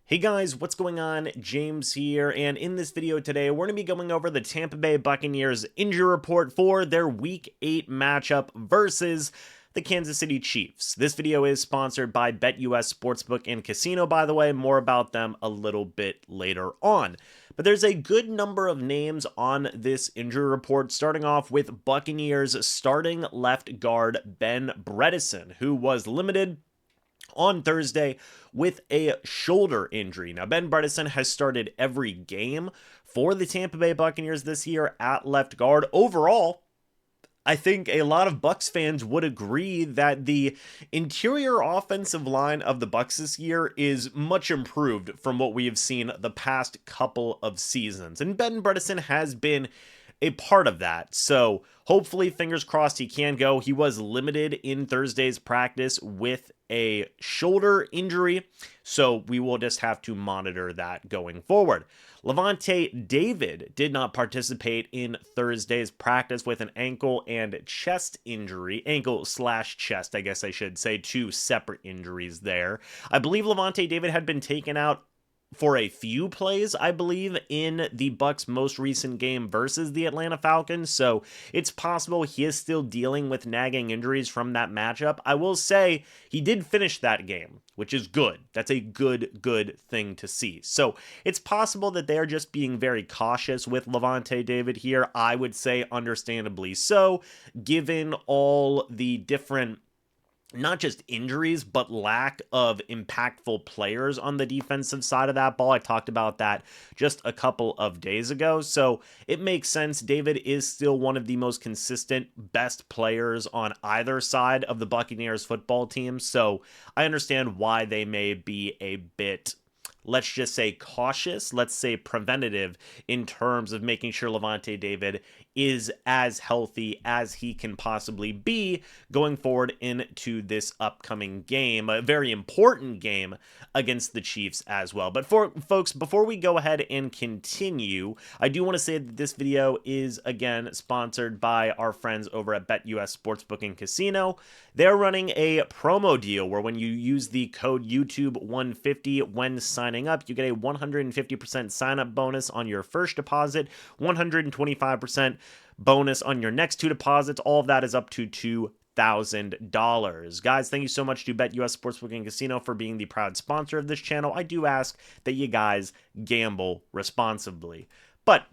Hey guys, what's going on? James here, and in this video today, we're going to be going over the Tampa Bay Buccaneers injury report for their Week 8 matchup versus the Kansas City Chiefs. This video is sponsored by BetUS Sportsbook and Casino, by the way. More about them a little bit later on. But there's a good number of names on this injury report, starting off with Buccaneers starting left guard Ben Bredeson, who was limited on Thursday with a shoulder injury. Now, Ben Bredeson has started every game for the Tampa Bay Buccaneers this year at left guard. Overall, I think a lot of Bucs fans would agree that the interior offensive line of the Bucs this year is much improved from what we have seen the past couple of seasons. And Ben Bredeson has been a part of that. So hopefully, fingers crossed, he can go. He was limited in Thursday's practice with a shoulder injury, so we will just have to monitor that going forward. Levante David did not participate in Thursday's practice with an ankle and chest injury. Ankle/chest, I guess I should say, two separate injuries there. I believe Levante David had been taken out for a few plays, I believe, in the Bucs' most recent game versus the Atlanta Falcons, so it's possible he is still dealing with nagging injuries from that matchup. I will say he did finish that game, which is good. That's a good thing to see. So it's possible that they're just being very cautious with Levante David here. I would say understandably so, given all the different not just injuries, but lack of impactful players on the defensive side of that ball. I talked about that just a couple of days ago. So it makes sense. David is still one of the most consistent, best players on either side of the Buccaneers football team. So I understand why they may be a bit, let's just say, cautious, let's say preventative in terms of making sure Levante David is as healthy as he can possibly be going forward into this upcoming game, a very important game against the Chiefs as well. But for folks, before we go ahead and continue, I do want to say that this video is again sponsored by our friends over at BetUS Sportsbook and Casino. They're running a promo deal where when you use the code YouTube150 when signing up, you get a 150% sign up bonus on your first deposit, 125% bonus on your next two deposits. All of that is up to $2,000. Guys, thank you so much to BetUS Sportsbook and Casino for being the proud sponsor of this channel. I do ask that you guys gamble responsibly. But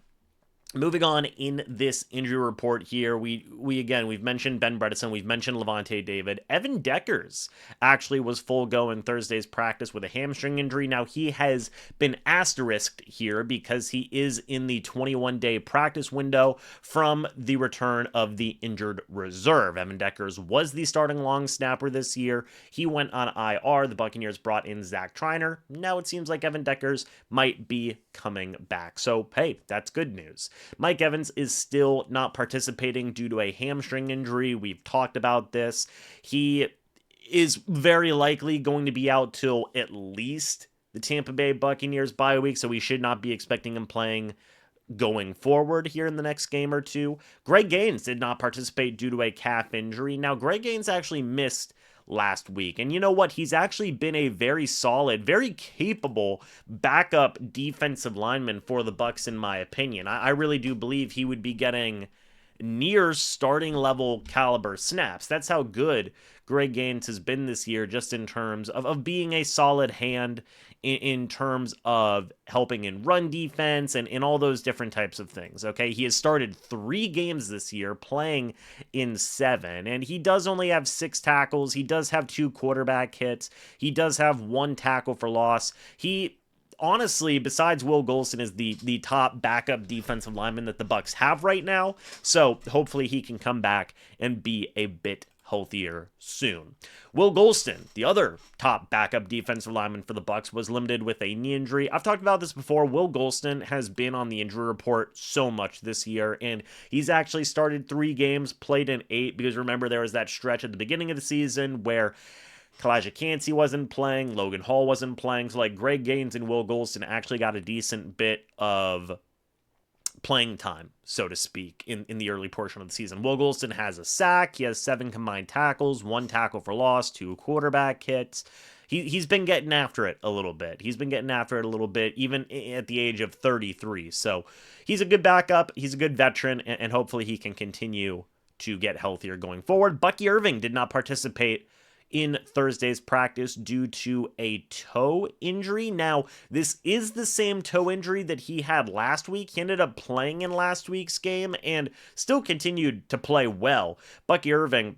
moving on in this injury report here, we've mentioned Ben Bredeson, we've mentioned Levante David. Evan Deckers actually was full go in Thursday's practice with a hamstring injury. Now, he has been asterisked here because he is in the 21-day practice window from the return of the injured reserve. Evan Deckers was the starting long snapper this year. He went on IR. The Buccaneers brought in Zach Triner. Now it seems like Evan Deckers might be coming back. So, hey, that's good news. Mike Evans is still not participating due to a hamstring injury. We've talked about this. He is very likely going to be out till at least the Tampa Bay Buccaneers bye week, so we should not be expecting him playing going forward here in the next game or two. Greg Gaines did not participate due to a calf injury. Now, Greg Gaines actually missed last week. And you know what? He's actually been a very solid, very capable backup defensive lineman for the Bucs, in my opinion. I really do believe he would be getting near starting level caliber snaps. That's how good Greg Gaines has been this year, just in terms of being a solid hand in terms of helping in run defense and in all those different types of things. Okay, he has started 3 games this year, playing in 7, and he does only have 6 tackles. He does have 2 quarterback hits. He does have 1 tackle for loss. He honestly, besides Will Golston, is the top backup defensive lineman that the Bucs have right now. So hopefully he can come back and be a bit healthier soon. Will Golston, the other top backup defensive lineman for the Bucs, was limited with a knee injury. I've talked about this before. Will Golston has been on the injury report so much this year, and he's actually started 3 games, played in 8, because remember, there was that stretch at the beginning of the season where Kalijah Cansey wasn't playing, Logan Hall wasn't playing, so like Greg Gaines and Will Golston actually got a decent bit of playing time, so to speak, in the early portion of the season. Will Golston has a sack. He has 7 combined tackles, 1 tackle for loss, 2 quarterback hits. he's been getting after it a little bit. He's been getting after it a little bit, even at the age of 33. So he's a good backup. He's a good veteran, and hopefully he can continue to get healthier going forward. Bucky Irving did not participate in Thursday's practice due to a toe injury. Now, this is the same toe injury that he had last week. He ended up playing in last week's game and still continued to play well. Bucky Irving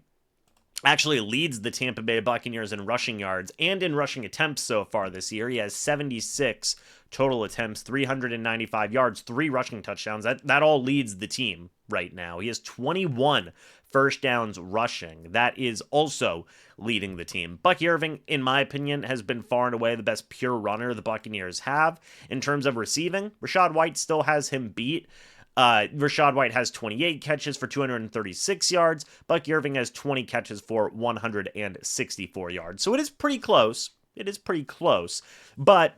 actually leads the Tampa Bay Buccaneers in rushing yards and in rushing attempts so far this year. He has 76 total attempts, 395 yards, 3 rushing touchdowns. That all leads the team right now. He has 21 first downs rushing. That is also leading the team. Bucky Irving, in my opinion, has been far and away the best pure runner the Buccaneers have. In terms of receiving, Rachaad White still has him beat. Rachaad White has 28 catches for 236 yards. Bucky Irving has 20 catches for 164 yards. So it is pretty close. It is pretty close. But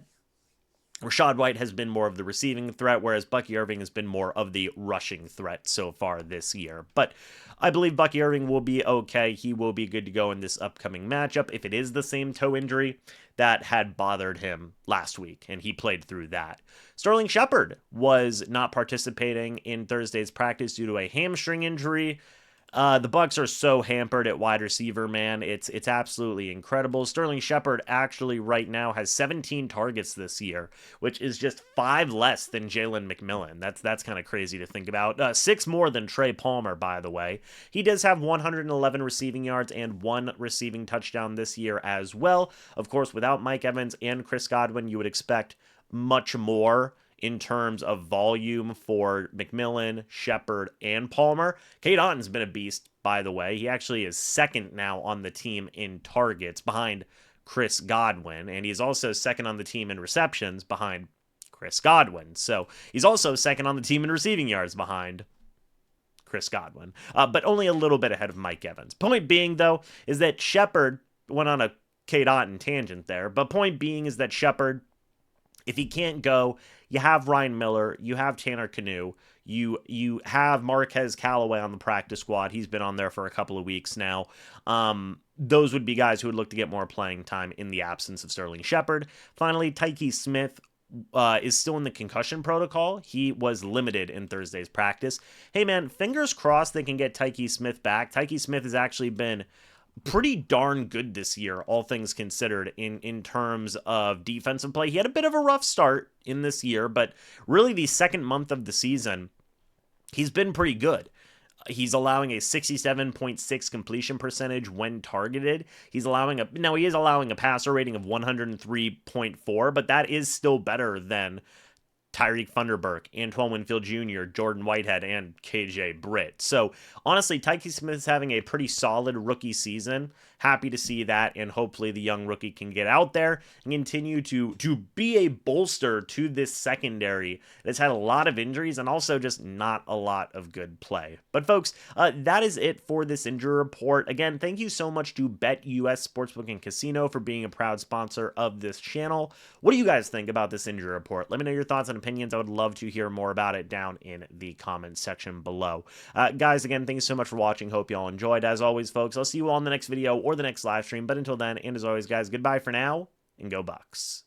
Rachaad White has been more of the receiving threat, whereas Bucky Irving has been more of the rushing threat so far this year. But I believe Bucky Irving will be okay. He will be good to go in this upcoming matchup if it is the same toe injury that had bothered him last week, and he played through that. Sterling Shepard was not participating in Thursday's practice due to a hamstring injury. The Bucs are so hampered at wide receiver, man. It's absolutely incredible. Sterling Shepard actually right now has 17 targets this year, which is just 5 less than Jalen McMillan. That's kind of crazy to think about. 6 more than Trey Palmer, by the way. He does have 111 receiving yards and 1 receiving touchdown this year as well. Of course, without Mike Evans and Chris Godwin, you would expect much more in terms of volume for McMillan, Shepard, and Palmer. Cade Otton's been a beast, by the way. He actually is second now on the team in targets behind Chris Godwin, and he's also second on the team in receptions behind Chris Godwin. So he's also second on the team in receiving yards behind Chris Godwin, but only a little bit ahead of Mike Evans. Point being, though, is that Shepard went on a Cade Otton tangent there, but point being is that Shepard, if he can't go, you have Ryan Miller, you have Tanner Canu, you have Marquez Callaway on the practice squad. He's been on there for a couple of weeks now. Those would be guys who would look to get more playing time in the absence of Sterling Shepard. Finally, Tyke Smith is still in the concussion protocol. He was limited in Thursday's practice. Hey, man, fingers crossed they can get Tyke Smith back. Tyke Smith has actually been pretty darn good this year, all things considered, in terms of defensive play. He had a bit of a rough start in this year, but really the second month of the season, he's been pretty good. He's allowing a 67.6 completion percentage when targeted. He is allowing a passer rating of 103.4, but that is still better than Tyreek Thunderburk, Antoine Winfield Jr., Jordan Whitehead, and KJ Britt. So, honestly, Tyke Smith is having a pretty solid rookie season. Happy to see that, and hopefully the young rookie can get out there and continue to be a bolster to this secondary that's had a lot of injuries and also just not a lot of good play. But, folks, that is it for this injury report. Again, thank you so much to BetUS Sportsbook and Casino for being a proud sponsor of this channel. What do you guys think about this injury report? Let me know your thoughts and opinions. I would love to hear more about it down in the comments section below. Guys, again, thanks so much for watching. Hope you all enjoyed. As always, folks, I'll see you all in the next video or the next live stream. But until then, and as always, guys, goodbye for now, and go Bucs.